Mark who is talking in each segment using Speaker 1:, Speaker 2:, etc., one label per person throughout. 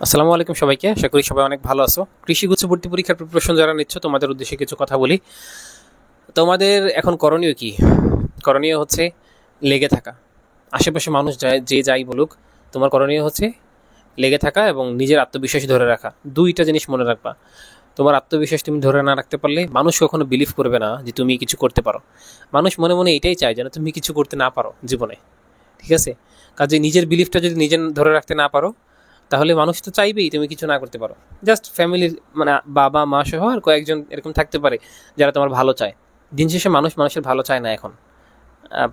Speaker 1: আসসালামু আলাইকুম সবাইকে। আশা করি সবাই অনেক ভালো আছো। কৃষিগুচ্ছ ভর্তি পরীক্ষার প্রিপারেশন যারা নিচ্ছ তোমাদের উদ্দেশ্যে কিছু কথা বলি। তোমাদের এখন করণীয় কি? করণীয় হচ্ছে লেগে থাকা। আশেপাশে মানুষ যায় যে যাই বলুক, তোমার করণীয় হচ্ছে লেগে থাকা এবং নিজের আত্মবিশ্বাস ধরে রাখা। দুইটা জিনিস মনে রাখবা। তোমার আত্মবিশ্বাস তুমি ধরে না রাখতে পারলে মানুষ কখনো বিলিভ করবে না যে তুমি কিছু করতে পারো। মানুষ মনে মনে এটাই চায় যেন তুমি কিছু করতে না পারো জীবনে। ঠিক আছে? কাজে নিজের বিলিফটা যদি নিজে ধরে রাখতে না পারো, তাহলে মানুষ তো চাইবেই তুমি কিছু না করতে পারো। জাস্ট ফ্যামিলির মানে বাবা মা সহ আর কয়েকজন এরকম থাকতে পারে যারা তোমার ভালো চায়। দিন শেষে মানুষ মানুষের ভালো চায় না এখন।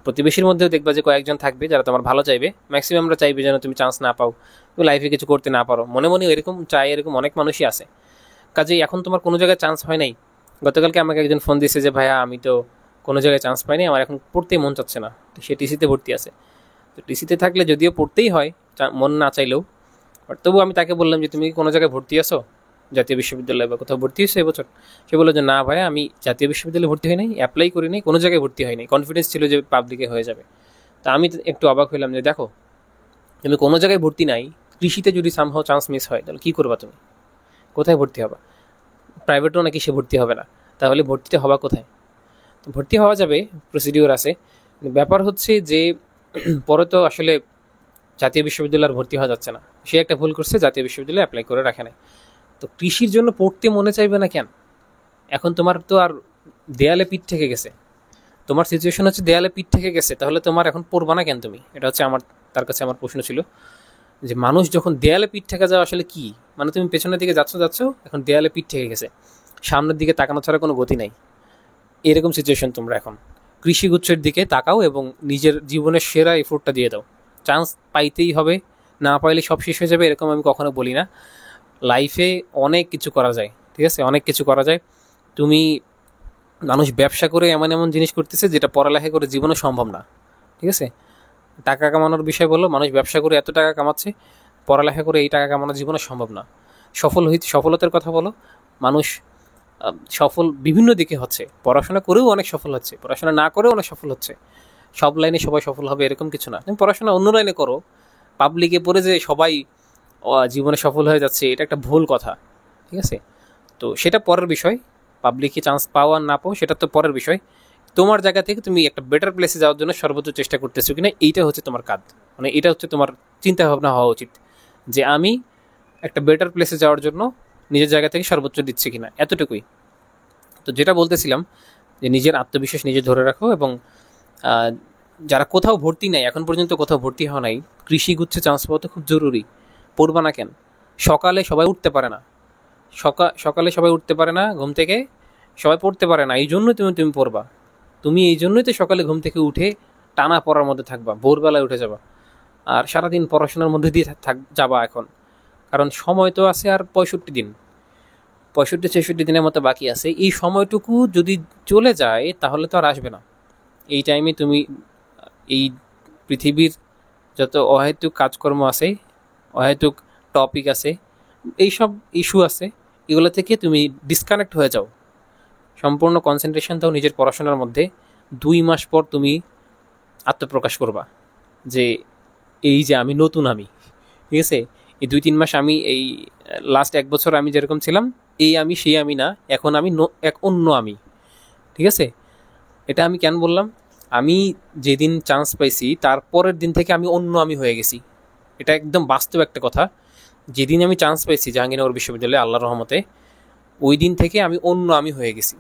Speaker 1: প্রতিবেশীর মধ্যেও দেখবা যে কয়েকজন থাকবে যারা তোমার ভালো চাইবে। ম্যাক্সিমামরা চাইবে যেন তুমি চান্স না পাও, তুমি লাইফে কিছু করতে না পারো। মনে মনে এরকম চায়, এরকম অনেক মানুষই আছে। কাজেই এখন তোমার কোনো জায়গায় চান্স হয় নাই। গতকালকে আমাকে একজন ফোন দিয়েছে যে ভাইয়া আমি তো কোনো জায়গায় চান্স পাইনি, আমার এখন পড়তেই মন চাচ্ছে না। তো সে টিসিতে ভর্তি আছে। তো টিসিতে থাকলে যদিও পড়তেই হয়, মন না চাইলেও, বাট তবু আমি তাকে বললাম যে তুমি কি কোনো জায়গায় ভর্তি আছো, জাতীয় বিশ্ববিদ্যালয় বা কোথাও ভর্তি হয়েছে এবছর? সে বললো যে না ভাইয়া আমি জাতীয় বিশ্ববিদ্যালয়ে ভর্তি হই নাই, অ্যাপ্লাই করি নাই, কোনো জায়গায় ভর্তি হয়নি, কনফিডেন্স ছিল যে পাবলিকে হয়ে যাবে। তা আমি তো একটু অবাক হইলাম যে দেখো, তুমি কোনো জায়গায় ভর্তি নাই, কৃষিতে যদি সামহাও চান্স মিস হয় তাহলে কী করবা তুমি? কোথায় ভর্তি হবা? প্রাইভেটও নাকি সে ভর্তি হবে না, তাহলে ভর্তিতে হবা কোথায়? তো ভর্তি হওয়া যাবে, প্রসিডিওর আছে। ব্যাপার হচ্ছে যে পরে তো আসলে জাতীয় বিশ্ববিদ্যালয়ে আর ভর্তি হওয়া যাচ্ছে না। সে একটা ভুল করছে, জাতীয় বিশ্ববিদ্যালয়ে অ্যাপ্লাই করে রাখে নাই। তো কৃষির জন্য পড়তে মনে চাইবে না কেন? এখন তোমার তো আর দেয়ালে পিঠ থেকে গেছে। তোমার সিচুয়েশন হচ্ছে দেয়ালে পিঠ থেকে গেছে, তাহলে তোমার এখন পড়বা না কেন তুমি? এটা হচ্ছে আমার, তার কাছে আমার প্রশ্ন ছিল যে মানুষ যখন দেয়ালে পিঠ থেকে যাওয়া আসলে কি মানে? তুমি পেছনের দিকে যাচ্ছ যাচ্ছ, এখন দেয়ালে পিঠ থেকে গেছে, সামনের দিকে তাকানো ছাড়া কোনো গতি নাই। এরকম সিচুয়েশন তোমরা এখন। কৃষিগুচ্ছের দিকে তাকাও এবং নিজের জীবনের সেরা এফোর্টটা দিয়ে দাও। চান্স পাইতেই হবে, না পাইলে সব শেষ হয়ে যাবে এরকম আমি কখনো বলি না। লাইফে অনেক কিছু করা যায়, ঠিক আছে? অনেক কিছু করা যায়। তুমি, মানুষ ব্যবসা করে এমন এমন জিনিস করতেছে যেটা পড়ালেখা করে জীবনে সম্ভব না। ঠিক আছে? টাকা কামানোর বিষয় বলো, মানুষ ব্যবসা করে এত টাকা কামাচ্ছে, পড়ালেখা করে এই টাকা কামানো জীবনে সম্ভব না। সফলতার কথা বলো, মানুষ সফল বিভিন্ন দিকে হচ্ছে, পড়াশোনা করেও অনেক সফল হচ্ছে, পড়াশোনা না করেও অনেক সফল হচ্ছে। সব লাইনে সবাই সফল হবে এরকম কিছু না। তুমি পড়াশোনা অন্য লাইনে করো, পাবলিকে পড়ে যে সবাই জীবনে সফল হয়ে যাচ্ছে এটা একটা ভুল কথা। ঠিক আছে? তো সেটা পরের বিষয়। পাবলিকে চান্স পাও আর না পাও সেটা তো পরের বিষয়। তোমার জায়গা থেকে তুমি একটা বেটার প্লেসে যাওয়ার জন্য সর্বোচ্চ চেষ্টা করতেছো কিনা, এইটা হচ্ছে তোমার কাজ। মানে এটা হচ্ছে তোমার চিন্তা ভাবনা হওয়া উচিত যে আমি একটা বেটার প্লেসে যাওয়ার জন্য নিজের জায়গা থেকে সর্বোচ্চ দিচ্ছি কিনা, এতটুকুই। তো যেটা বলতেছিলাম যে নিজের আত্মবিশ্বাস নিজে ধরে রাখো এবং আহ, যারা কোথাও ভর্তি নাই, এখন পর্যন্ত কোথাও ভর্তি হওয়া নাই, কৃষিগুচ্ছে চান্স পাওয়া তো খুব জরুরি। পড়বা না কেন? সকালে সবাই উঠতে পারে না, সকালে সবাই উঠতে পারে না ঘুম থেকে, সবাই পড়তে পারে না, এই জন্যই তুমি তুমি পড়বা। তুমি এই জন্যই তো সকালে ঘুম থেকে উঠে টানা পড়ার মধ্যে থাকবা, ভোরবেলায় উঠে যাবা, আর সারাদিন পড়াশোনার মধ্যে দিয়ে যাবা এখন। কারণ সময় তো আছে আর 65 দিন, 65-66 দিনের মতো বাকি আছে। এই সময়টুকু যদি চলে যায় তাহলে তো আর আসবে না। এই টাইমে তুমি এই পৃথিবীর যত অহেতুক কাজকর্ম আছে, অহেতুক টপিক আছে, এইসব ইস্যু আছে, এগুলো থেকে তুমি ডিসকানেক্ট হয়ে যাও। সম্পূর্ণ কনসেন্ট্রেশন দাও নিজের পড়াশোনার মধ্যে। 2 মাস পর তুমি আত্মপ্রকাশ করবা যে এই যে আমি নতুন আমি। ঠিক আছে? এই 2-3 মাস আমি এই লাস্ট 1 বছর আমি যেরকম ছিলাম, এই আমি সেই আমি না, এখন আমি এক অন্য আমি। ঠিক আছে? এটা আমি কেন বললাম? আমি যেদিন চান্স পাইছি তার পরের দিন থেকে আমি অন্য আমি হয়ে গেছি। এটা একদম বাস্তব একটা কথা। যেদিন আমি চান্স পাইছি জাহাঙ্গীরনগর বিশ্ববিদ্যালয়ে আল্লাহর রহমতে, ওই দিন থেকে আমি অন্য আমি হয়ে গেছি।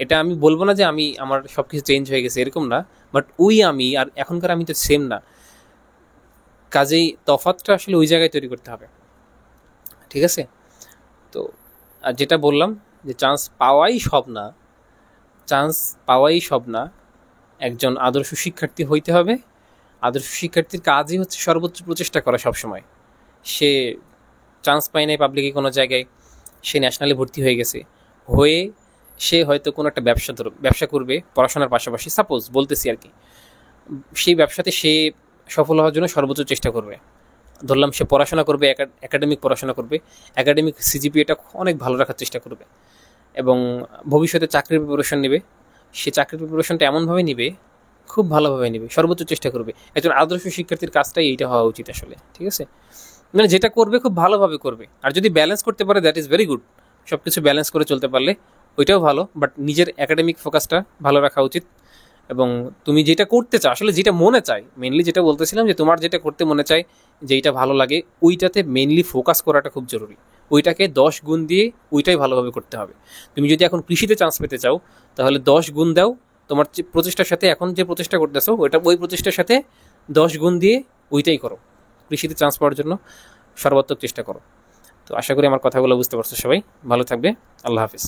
Speaker 1: এটা আমি বলবো না যে আমি আমার সব কিছু চেঞ্জ হয়ে গেছে, এরকম না। বাট ওই আমি আর এখনকার আমি তো সেম না। কাজেই তফাৎটা আসলে ওই জায়গায় তৈরি করতে হবে। ঠিক আছে? তো আর যেটা বললাম যে চান্স পাওয়াই সব না, চান্স পাওয়াই সব না, একজন আদর্শ শিক্ষার্থী হইতে হবে। আদর্শ শিক্ষার্থীর কাজই হচ্ছে সর্বোচ্চ প্রচেষ্টা করা সবসময়। সে চান্স পায় নাই পাবলিকে কোনো জায়গায়, সে ন্যাশনালে ভর্তি হয়ে গেছে, হয়ে সে হয়তো কোনো একটা ব্যবসা করবে পড়াশোনার পাশাপাশি, সাপোজ বলতেছি আর কি। সেই ব্যবসাতে সে সফল হওয়ার জন্য সর্বোচ্চ চেষ্টা করবে। ধরলাম সে পড়াশোনা করবে, একাডেমিক পড়াশোনা করবে, একাডেমিক সিজিপিএটা অনেক ভালো রাখার চেষ্টা করবে এবং ভবিষ্যতে চাকরির প্রিপারেশন নেবে। সে চাকরির প্রিপারেশনটা এমনভাবে নিবে, খুব ভালোভাবে নিবে, সর্বোচ্চ চেষ্টা করবে। একজন আদর্শ শিক্ষার্থীর কাজটাই এইটা হওয়া উচিত আসলে। ঠিক আছে? মানে যেটা করবে খুব ভালোভাবে করবে, আর যদি ব্যালেন্স করতে পারে দ্যাট ইজ ভেরি গুড। সব কিছু ব্যালেন্স করে চলতে পারলে ওইটাও ভালো, বাট নিজের একাডেমিক ফোকাসটা ভালো রাখা উচিত। এবং তুমি যেটা করতে চাও, আসলে যেটা মনে চাই, মেনলি যেটা বলতেছিলাম যে তোমার যেটা করতে মনে চায়, যেইটা ভালো লাগে ওইটাতে মেনলি ফোকাস করাটা খুব জরুরি। ওইটাকে 10 গুণ দিয়ে ওইটাই ভালোভাবে করতে হবে। তুমি যদি এখন কৃষিতে চান্স পেতে চাও তাহলে 10 গুণ দাও তোমার যে প্রচেষ্টার সাথে, এখন যে প্রচেষ্টা করতেছো ওই প্রচেষ্টার সাথে 10 গুণ দিয়ে ওইটাই করো। কৃষিতে চান্স পাওয়ার জন্য সর্বাত্মক চেষ্টা করো। তো আশা করি আমার কথাগুলো বুঝতে পারছো সবাই। ভালো থাকবে। আল্লাহ হাফিজ।